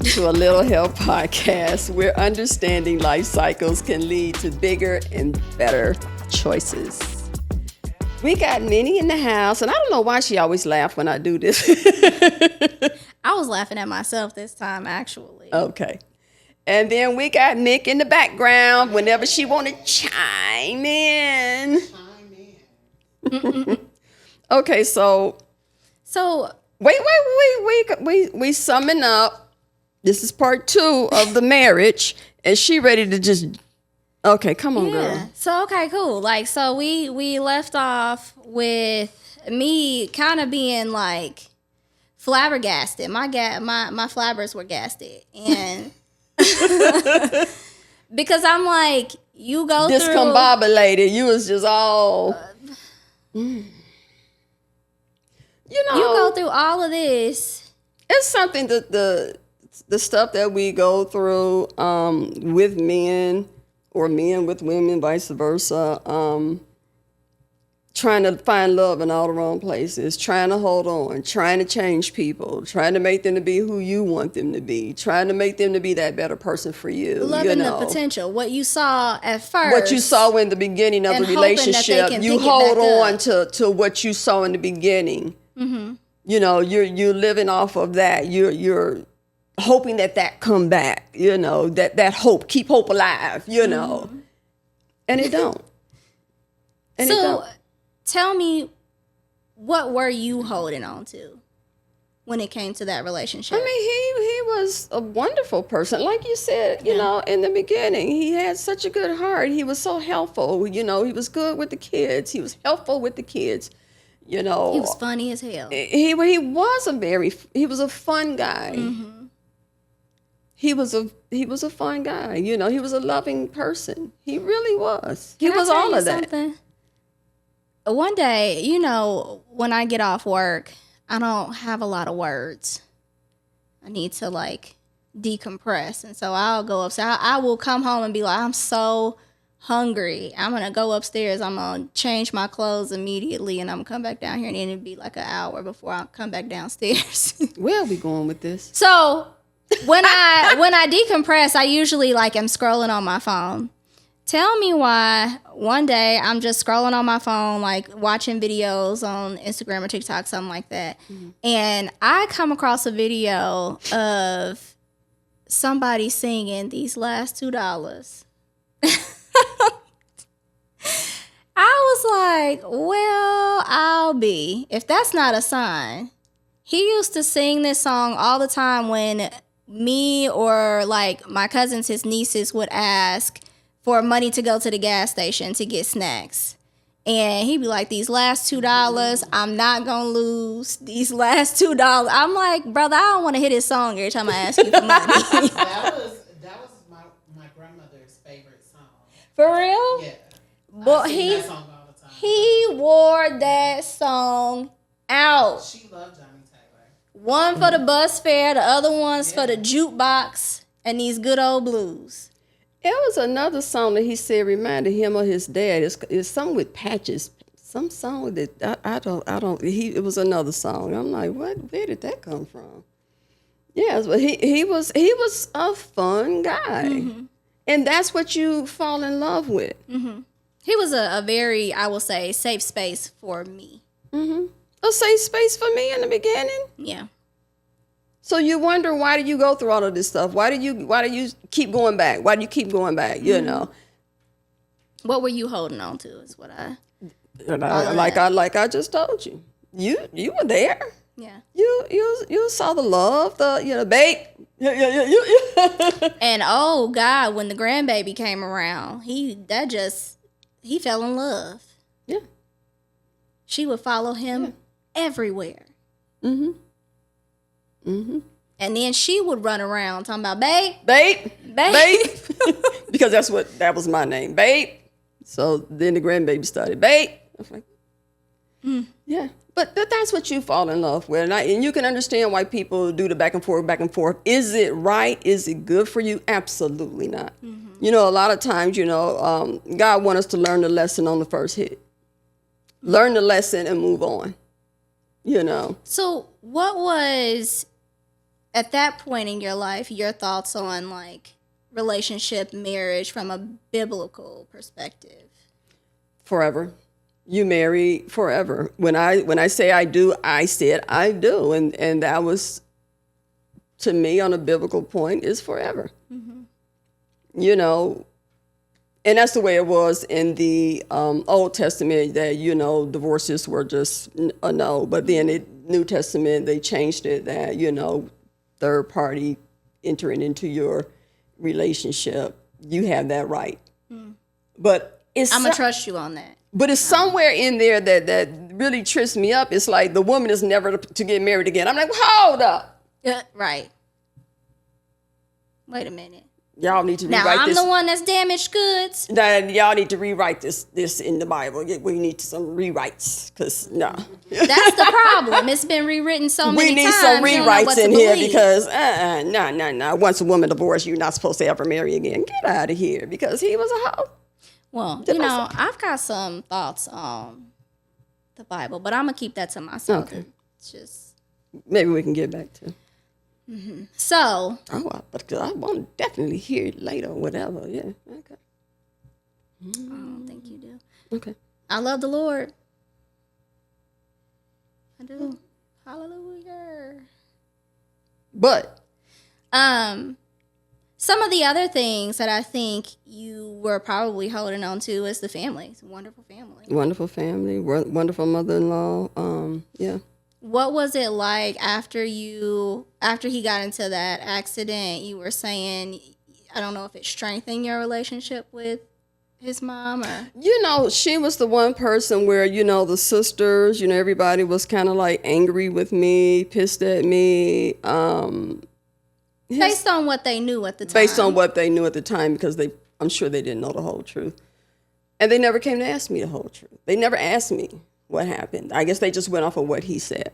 to a Little Help podcast, where understanding life cycles can lead to bigger and better choices. We got Minnie in the house, and I don't know why she always laughs when I do this. I was laughing at myself this time, actually. Okay. And then we got Mick in the background whenever she want to chime in. Okay, so we summing up. This is part 2 of the marriage, and she ready to just. Okay, come on, girl. So okay, cool. Like, so we left off with me kind of being like flabbergasted. My flabbers were gasted, and because I'm like, you go discombobulated. You was just all. You know, you go through all of this. It's something that the stuff that we go through with men or men with women, vice versa, trying to find love in all the wrong places, trying to hold on, trying to change people, trying to make them to be who you want them to be, trying to make them to be that better person for you. Loving the potential, what you saw at first. What you saw in the beginning of the relationship, you hold on to what you saw in the beginning. Mm-hmm. You know, you're living off of that. You're hoping that come back. You know, that hope, keep hope alive. You know, and it don't. And so, it don't. Tell me, what were you holding on to when it came to that relationship? I mean, he was a wonderful person. Like you said, you know, in the beginning, he had such a good heart. He was so helpful. You know, he was good with the kids. He was helpful with the kids. You know, he was funny as hell. He was a fun guy. Mm-hmm. He was a fun guy. You know, he was a loving person. He really was. He was all of that. Something? One day, you know, when I get off work, I don't have a lot of words. I need to like decompress. And so I'll go upstairs. I will come home and be like, I'm so hungry. I'm going to go upstairs. I'm going to change my clothes immediately. And I'm going to come back down here. And then it'll be like an hour before I come back downstairs. Where are we going with this? So when I decompress, I usually like am scrolling on my phone. Tell me why one day I'm just scrolling on my phone, like watching videos on Instagram or TikTok, something like that. Mm-hmm. And I come across a video of somebody singing These Last $2. I was like, well, I'll be. If that's not a sign. He used to sing this song all the time when me or like my cousins, his nieces would ask for money to go to the gas station to get snacks. And he'd be like, these last $2, I'm not going to lose. These last $2. I'm like, brother, I don't want to hear this song every time I ask you for money. That was my grandmother's favorite song. For real? Yeah. But that song all the time. He wore that song out. She loved Johnny Taylor. One for the bus fare, the other one's for the jukebox, and these good old blues. There was another song that he said reminded him of his dad. It's something with patches. Some song that I don't. It was another song. I'm like, what? Where did that come from? Yes, but he was a fun guy, mm-hmm. and that's what you fall in love with. Mm-hmm. He was a very, I will say, safe space for me. Mm-hmm. A safe space for me in the beginning. Yeah. So you wonder, why do you go through all of this stuff? Why do you keep going back? Why do you keep going back? You know. What were you holding on to? Is what like I just told you. You were there. Yeah. You saw the love, babe. Yeah. And oh God, when the grandbaby came around, he fell in love. Yeah. She would follow him everywhere. Mm-hmm. Mm-hmm. And then she would run around talking about babe. Because that was my name, babe. So then the grandbaby started, babe. I was like, yeah. But that's what you fall in love with. And you can understand why people do the back and forth. Is it right? Is it good for you? Absolutely not. Mm-hmm. You know, a lot of times, God wants us to learn the lesson on the first hit. Learn the lesson and move on. You know. So what was at that point in your life, your thoughts on like relationship, marriage from a biblical perspective? Forever. You marry forever. When I say I do, I said I do. And that was, to me, on a biblical point, is forever. You know, and that's the way it was in the Old Testament, that, you know, divorces were just a no. But then in New Testament, they changed it that, you know, third party entering into your relationship, you have that right. But I'm going to trust you on that. But it's somewhere in there that really trips me up. It's like the woman is never to get married again. I'm like, hold up. Right. Wait a minute. Y'all need to rewrite this. Now, I'm the one that's damaged goods. Y'all need to rewrite this in the Bible. We need some rewrites, because, no. That's the problem. It's been rewritten so many times. We need some rewrites in here because, no. Once a woman divorced, you're not supposed to ever marry again. Get out of here, because he was a hoe. Well, you know, I've got some thoughts on the Bible, but I'm going to keep that to myself. Okay. It's just... Maybe we can get back to. So. But I want to definitely hear it later or whatever. Yeah. Okay. I don't think you do. Okay. I love the Lord. I do. Hallelujah. But. Some of the other things that I think you were probably holding on to is the family. It's a wonderful family. Wonderful family. Wonderful mother-in-law. Yeah. What was it like after he got into that accident? You were saying, I don't know if it strengthened your relationship with his mom, or? You know, she was the one person where, you know, the sisters, you know, everybody was kind of like angry with me, pissed at me. Based on what they knew at the time. Based on what they knew at the time, because I'm sure they didn't know the whole truth. And they never came to ask me the whole truth. They never asked me what happened. I guess they just went off of what he said.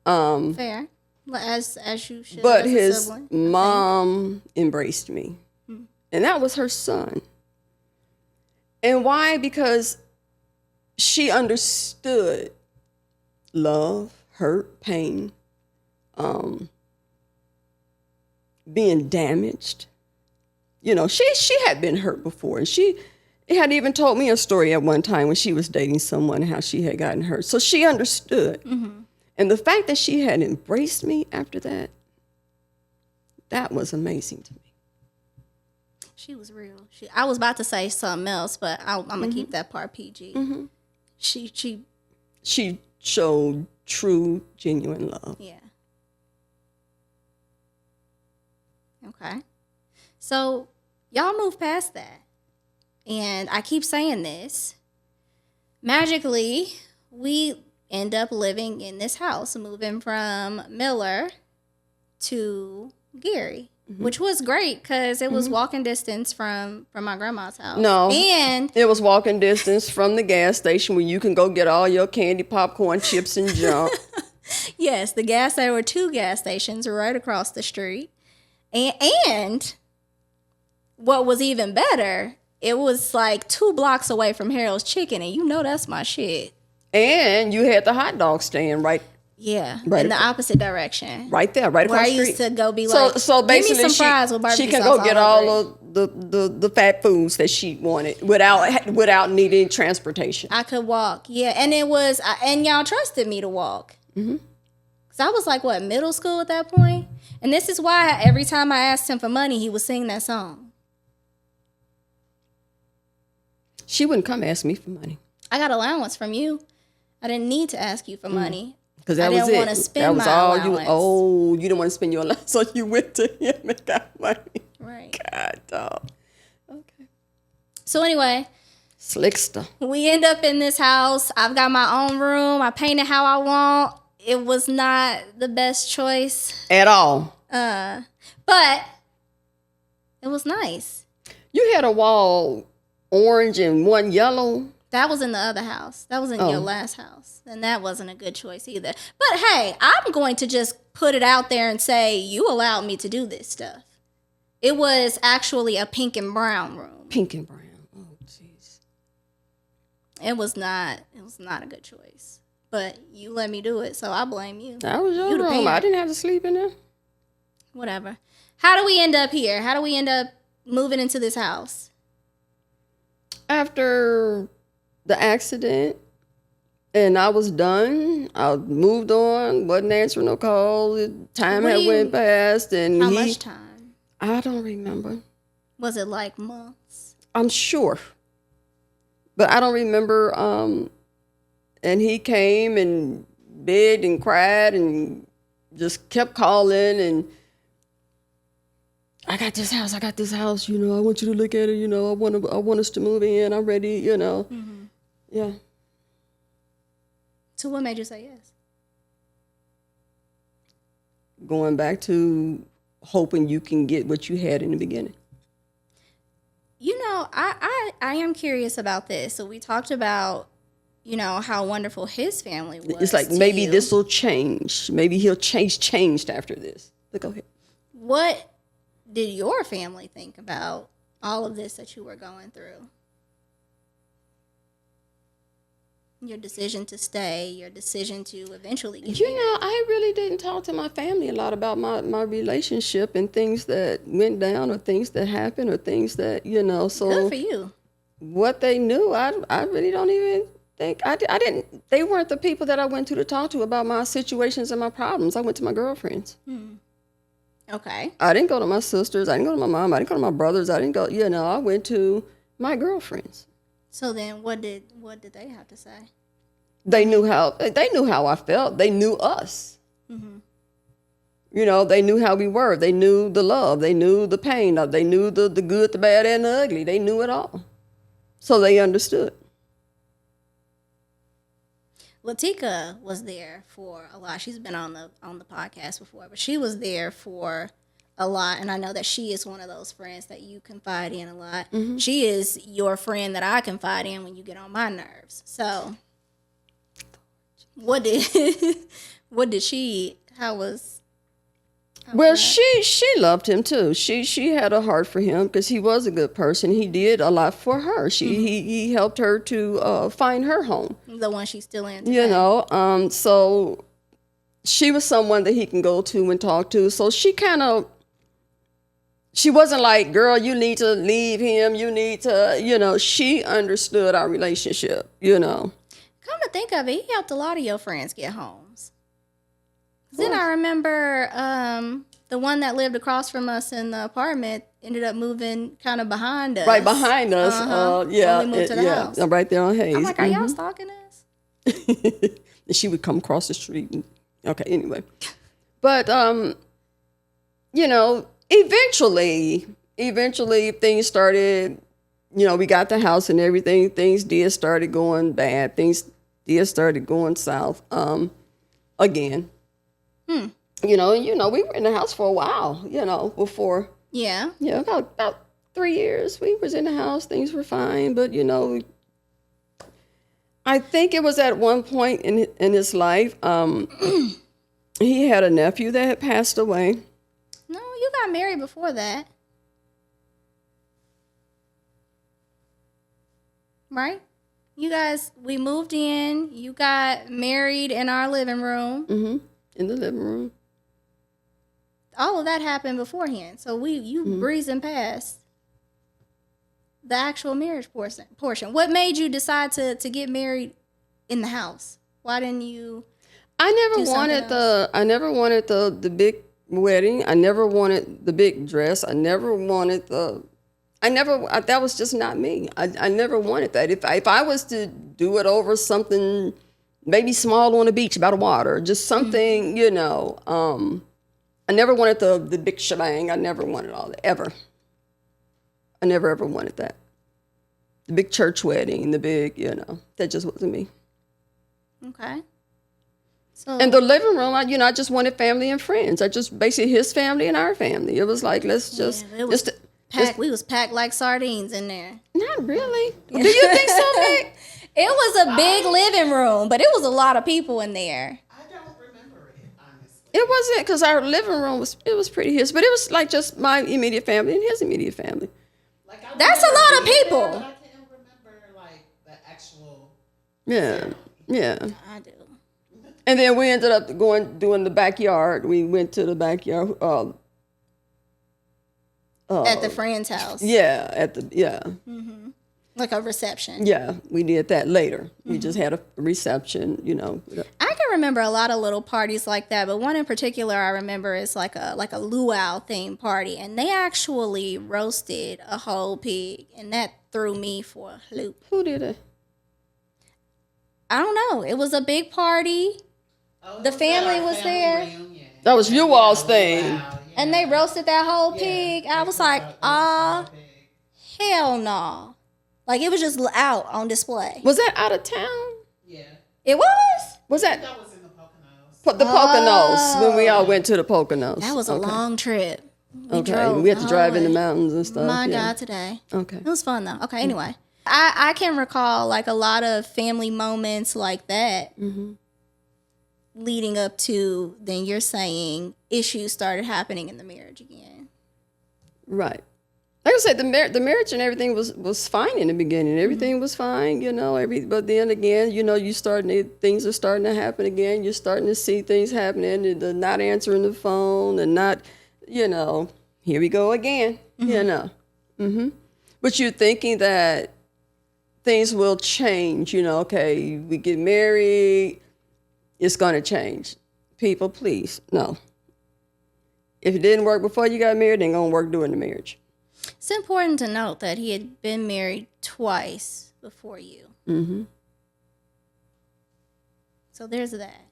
Fair. As you should. But his mom embraced me. And that was her son. And why? Because she understood love, hurt, pain, being damaged. You know, she had been hurt before, and she had even told me a story at one time when she was dating someone, how she had gotten hurt. So she understood. And the fact that she had embraced me after that, that was amazing to me. She was real. I was about to say something else, but I'm going to keep that part PG. She showed true, genuine love. Yeah. Okay. So y'all move past that. And I keep saying this. Magically, we end up living in this house, moving from Miller to Gary, which was great because it was walking distance from my grandma's house. No. And it was walking distance from the gas station where you can go get all your candy, popcorn, chips, and junk. Yes, there were 2 gas stations right across the street. And what was even better, it was like 2 blocks away from Harold's Chicken, and you know that's my shit. And you had the hot dog stand right in the opposite direction. Right there, right across the street. Where I used to go be like, so basically give me some fries with barbecue she can sauce go get all of the fat foods that she wanted without needing transportation. I could walk, and it was, and y'all trusted me to walk. Because I was like, middle school at that point? And this is why every time I asked him for money, he would sing that song. She wouldn't come ask me for money. I got allowance from you. I didn't need to ask you for money. Because that was it. I didn't want to spend my allowance. You didn't want to spend your allowance, so you went to him and got money. Right. God, dog. Okay. So anyway. Slickster. We end up in this house. I've got my own room. I paint it how I want. It was not the best choice. At all. But it was nice. You had a wall orange and one yellow. That was in the other house. That was in your last house. And that wasn't a good choice either. But hey, I'm going to just put it out there and say, you allowed me to do this stuff. It was actually a pink and brown room. Pink and brown. Oh, jeez. It was not a good choice. But you let me do it, so I blame you. That was your room. I didn't have to sleep in there. Whatever. How do we end up here? How do we end up moving into this house? After the accident, and I was done. I moved on. Wasn't answering no calls. Time had went past, and How much time? I don't remember. Was it like months? I'm sure, but I don't remember. And he came and begged and cried and just kept calling, and I got this house. I got this house. You know, I want you to look at it. You know, I want us to move in. I'm ready. You know, yeah. So what made you say yes? Going back to hoping you can get what you had in the beginning. You know, I am curious about this. So we talked about, you know, how wonderful his family was. It's like maybe this will change. Maybe he'll changed after this. But go ahead. What did your family think about all of this that you were going through? Your decision to stay, your decision to eventually get You married. know, I really didn't talk to my family a lot about my relationship and things that went down or things that happened or things that, you know, so Good for you. what they knew, I really don't even think, I didn't, they weren't the people that I went to talk to about my situations and my problems. I went to my girlfriends. Okay. I didn't go to my sisters. I didn't go to my mom. I didn't go to my brothers. I didn't go, you know, I went to my girlfriends. So then what did they have to say? They knew how I felt. They knew us. You know, they knew how we were. They knew the love. They knew the pain. They knew the good, the bad, and the ugly. They knew it all. So they understood. Latika was there for a lot. She's been on the podcast before, but she was there for a lot, and I know that she is one of those friends that you confide in a lot. She is your friend that I confide in when you get on my nerves. So, what did she? Well, she loved him too. She had a heart for him because he was a good person. He did a lot for her. He helped her to find her home. The one she's still in today. You know, so she was someone that he can go to and talk to. So she wasn't like, girl, you need to leave him. You need to, you know, she understood our relationship, you know. Come to think of it, he helped a lot of your friends get homes. Then I remember the one that lived across from us in the apartment ended up moving kind of behind us. Right behind us. Yeah. When we moved to the house. Right there on Hayes. I'm like, are y'all stalking us? And she would come across the street. Okay, anyway. But, you know, eventually things started, you know, we got the house and everything. Things did started going bad. Things did started going south again. You know, we were in the house for a while, you know, before. Yeah. Yeah, about 3 years. We was in the house. Things were fine. But, you know, I think it was at one point in his life, he had a nephew that had passed away. No, you got married before that. Right? You guys, we moved in. You got married in our living room. In the living room. All of that happened beforehand. So you breezing past the actual marriage portion. What made you decide to get married in the house? Why didn't you? I never wanted the big wedding. I never wanted the big dress. I never wanted that was just not me. I never wanted that. If I was to do it over something maybe small on the beach by the water, just something, you know, I never wanted the big shebang. I never wanted all that, ever. I never ever wanted that. The big church wedding, the big, you know, that just wasn't me. Okay. So In the living room, I just wanted family and friends. I just basically his family and our family. It was like, let's just, it was just we was packed like sardines in there. not really. Do you think so, Nick? It was a big living room, but it was a lot of people in there. I don't remember it, honestly. It wasn't, because our living room was pretty his, but it was like just my immediate family and his immediate family. Like, I That's a remember lot of being there, people. but I can't remember, like, the actual... Yeah. I do. And then we ended up doing the backyard. We went to the backyard. at the friend's house. Yeah, Like a reception. Yeah, we did that later. We just had a reception, you know. I can remember a lot of little parties like that, but one in particular I remember is like a luau themed party, and they actually roasted a whole pig, and that threw me for a loop. Who did it? I don't know. It was a big party. Oh, The family was there. reunion. That was you all's thing. Wow, yeah. And they roasted that whole pig. I was like, hell no. Like, it was just out on display. Was that out of town? Yeah. It was? Was that That was in the Poconos. the Poconos, when we all went to the Poconos? That was a long trip. We Okay, drove we had to the drive in the whole way. mountains and stuff. My yeah. God, today. Okay. It was fun, though. Okay, anyway. I can recall, like, a lot of family moments like that leading up to, then you're saying, issues started happening in the marriage again. Right. Like I said, the marriage and everything was fine in the beginning. Everything was fine, you know. But then again, you know, things are starting to happen again. You're starting to see things happening, and the not answering the phone, and not, you know, here we go again, you know. But you're thinking that things will change, you know. Okay, we get married, it's going to change. People, please, no. If it didn't work before you got married, it ain't going to work during the marriage. It's important to note that he had been married twice before you. Mm-hmm. So there's that.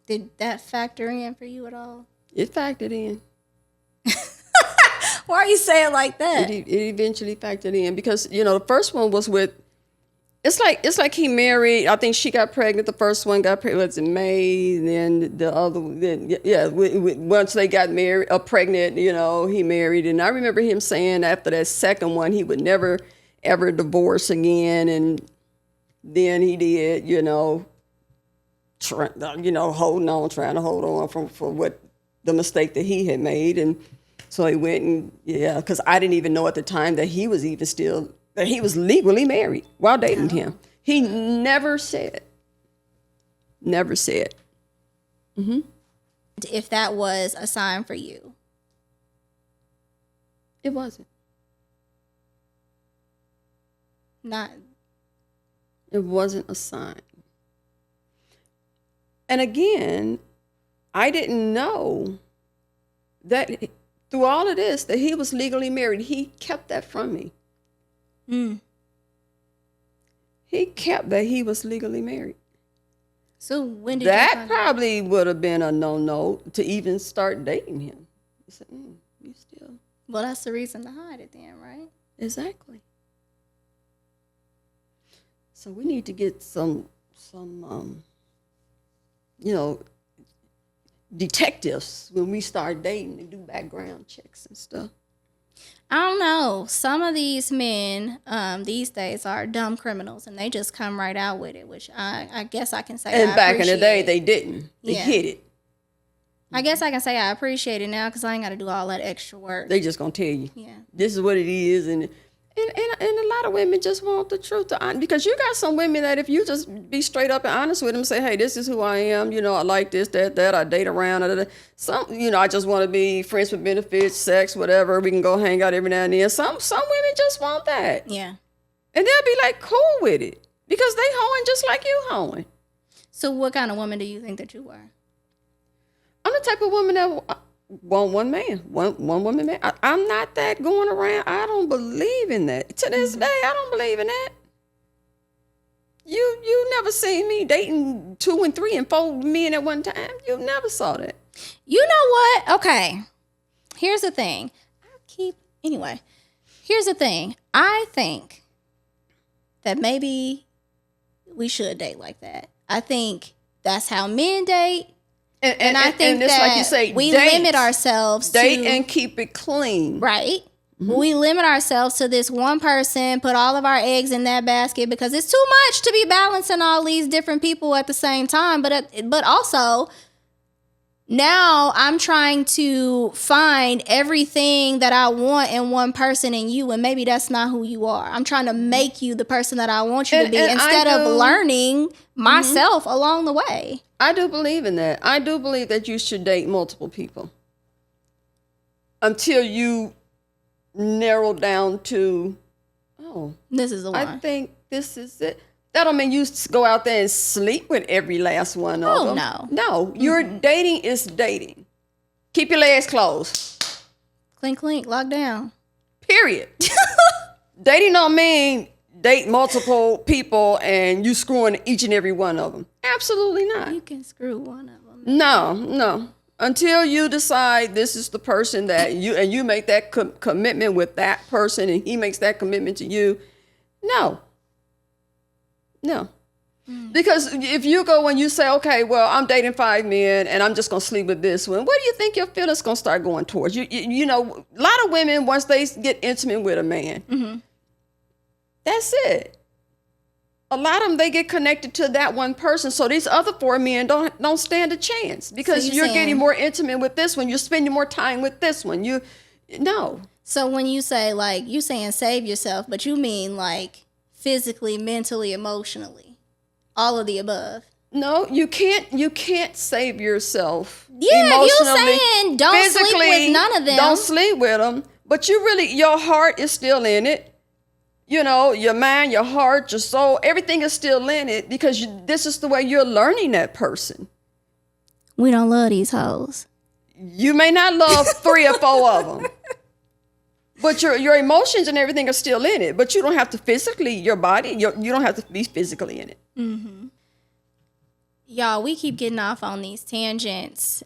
Did that factor in for you at all? It factored in. Why are you saying like that? It eventually factored in because, you know, the first one was with, it's like he married, I think she got pregnant, the first one got pregnant, was in May, then the other, once they got married, pregnant, you know, he married. And I remember him saying after that second one, he would never, ever divorce again. And then he did, you know, trying to hold on for what the mistake that he had made. And so he went and, because I didn't even know at the time that he was that he was legally married while dating him. He never said. Mm-hmm. If that was a sign for you. It wasn't. It wasn't a sign. And again, I didn't know that through all of this, that he was legally married. He kept that from me. He kept that he was legally married. So when did you that find probably would have been a no to even start dating him. He said, "You still." Well, that's the reason to hide it, then, right? Exactly. So we need to get some detectives when we start dating and do background checks and stuff. I don't know. Some of these men these days are dumb criminals, and they just come right out with it, which I guess I can say And I back in the day, appreciate. they didn't. They hid it. I guess I can say I appreciate it now because I ain't got to do all that extra work. They just gonna tell you, Yeah. this is what it is, and a lot of women just want the truth because you got some women that if you just be straight up and honest with them, say, hey, this is who I am, you know, I like this, that, I date around, some, you know, I just want to be friends with benefits, sex, whatever, we can go hang out every now and then. Some women just want that. Yeah. And they'll be like cool with it because they hoeing just like you hoeing. So what kind of woman do you think that you were? I'm the type of woman that want one man, one woman man. I'm not that going around. I don't believe in that. To this day, I don't believe in that. You never seen me dating 2 and 3 and 4 men at one time. You never saw that. You know what? Okay. Here's the thing. Here's the thing. I think that maybe we should date like that. I think that's how men date. And I think it's that like you say, we date, limit ourselves date to... and keep it clean. Right. We limit ourselves to this one person, put all of our eggs in that basket because it's too much to be balancing all these different people at the same time. But also, now I'm trying to find everything that I want in one person in you, and maybe that's not who you are. I'm trying to make you the person that I want you to be instead of learning myself along the way. I do believe in that. I do believe that you should date multiple people. 'Cause, you know, the first one was with, it's like you say, date and keep it clean. Right. You should date multiple people. Mm-hmm. I do believe in that. I do believe that you should date multiple people. 'Cause, you know, the first one was with, it's like you say, date and keep it clean. Right. You should date multiple people. until you narrow down to, oh, This is the one. I think this is it. That don't mean you go out there and sleep with every last one of them. no. No, your dating is dating. Keep your legs closed. Clink, clink, lock down. Period. Dating don't mean date multiple people and you screwing each and every one of them. Absolutely not. You can screw one of them. No. Until you decide this is the person that you make that commitment with that person and he makes that commitment to you. No. Because if you go and you say, okay, well, I'm dating 5 men and I'm just going to sleep with this one, what do you think your feelings going to start going towards? You know, a lot of women, once they get intimate with a man, that's it. A lot of them, they get connected to that one person. So these other 4 men don't stand a chance because So you're getting more intimate with this one. You're spending more time with this one. No. So when you say, like, you saying save yourself, but you mean, like, physically, mentally, emotionally, all of the above. No, you can't save yourself. Yeah, emotionally, you saying don't sleep with none of them. Don't sleep with them. But your heart is still in it. You know, your mind, your heart, your soul, everything is still in it because this is the way you're learning that person. We don't love these hoes. You may not love 3 or 4 of them. But your emotions and everything are still in it. But you don't have to physically, your body, you don't have to be physically in it. Mm-hmm. Y'all, we keep getting off on these tangents.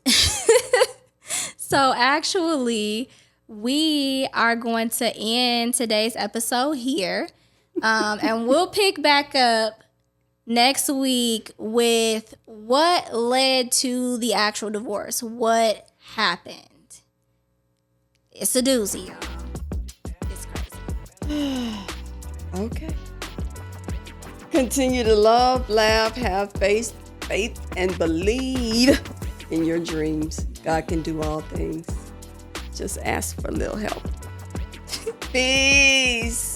So actually, we are going to end today's episode here. And we'll pick back up next week with what led to the actual divorce. What happened? It's a doozy, y'all. It's crazy. Okay. Continue to love, laugh, have faith, and believe in your dreams. God can do all things. Just ask for a little help. Peace.